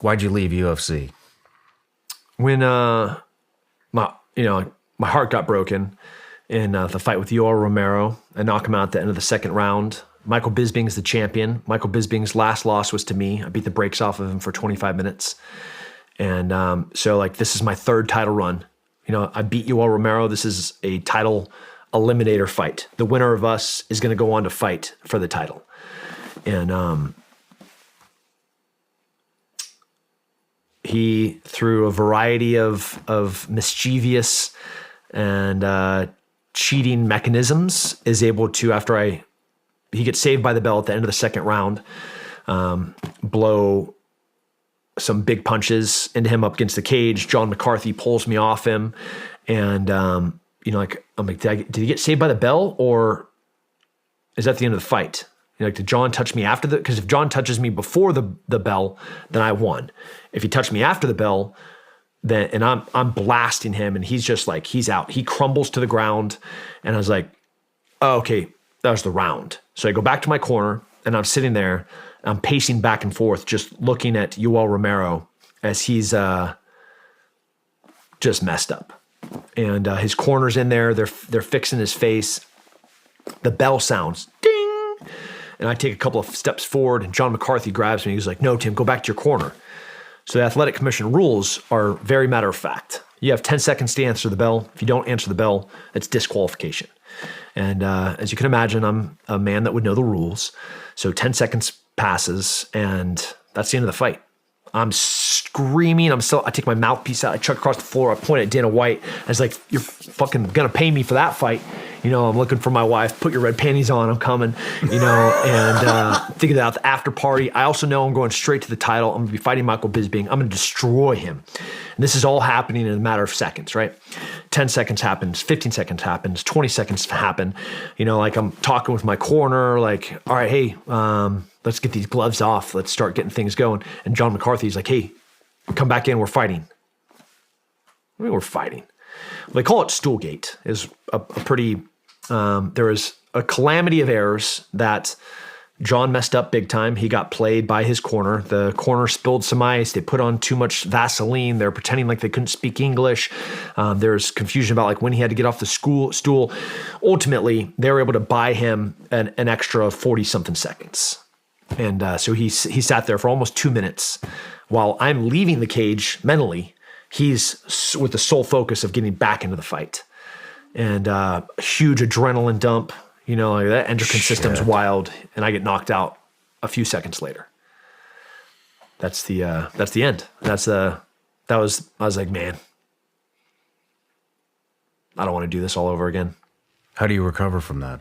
Why'd you leave UFC? When my heart got broken in the fight with Yoel Romero, I knocked him out at the end of the second round. Michael Bisping's the champion. Michael Bisping's last loss was to me. I beat the brakes off of him for 25 minutes. And so like this is my third title run. I beat Yoel Romero. This is a title eliminator fight. The winner of us is going to go on to fight for the title. And he, through a variety of mischievous and cheating mechanisms, is able to, he gets saved by the bell at the end of the second round, blow some big punches into him up against the cage. John McCarthy pulls me off him. And, I'm like, did he get saved by the bell, or is that the end of the fight? Did John touch me after because if John touches me before the bell, then I won. If he touched me after the bell, then, and I'm blasting him, and he's just like, he's out. He crumbles to the ground. And I was like, oh, okay, that was the round. So I go back to my corner, and I'm sitting there, I'm pacing back and forth, just looking at Yoel Romero as he's just messed up. And his corner's in there. They're fixing his face. The bell sounds, ding. And I take a couple of steps forward, and John McCarthy grabs me. He's like, no, Tim, go back to your corner. So the Athletic Commission rules are very matter of fact. You have 10 seconds to answer the bell. If you don't answer the bell, it's disqualification. And as you can imagine, I'm a man that would know the rules. So 10 seconds passes, and that's the end of the fight. I'm screaming. I take my mouthpiece out. I chuck across the floor. I point at Dana White. I was like, you're fucking going to pay me for that fight. I'm looking for my wife. Put your red panties on. I'm coming, and thinking about the after party. I also know I'm going straight to the title. I'm going to be fighting Michael Bisping. I'm going to destroy him. And this is all happening in a matter of seconds, right? 10 seconds happens, 15 seconds happens, 20 seconds happen. Like I'm talking with my corner, like, all right, hey, let's get these gloves off. Let's start getting things going. And John McCarthy's like, hey, come back in. We're fighting. I mean, we're fighting. They call it Stoolgate. Is a pretty, there was a calamity of errors that John messed up big time. He got played by his corner. The corner spilled some ice. They put on too much Vaseline. They're pretending like they couldn't speak English. There's confusion about like when he had to get off the stool. Ultimately, they were able to buy him an extra 40-something seconds. And so he sat there for almost 2 minutes while I'm leaving the cage mentally. He's with the sole focus of getting back into the fight. And huge adrenaline dump. Like that endocrine system's wild, and I get knocked out a few seconds later. That's the end. I was like, man, I don't want to do this all over again. How do you recover from that?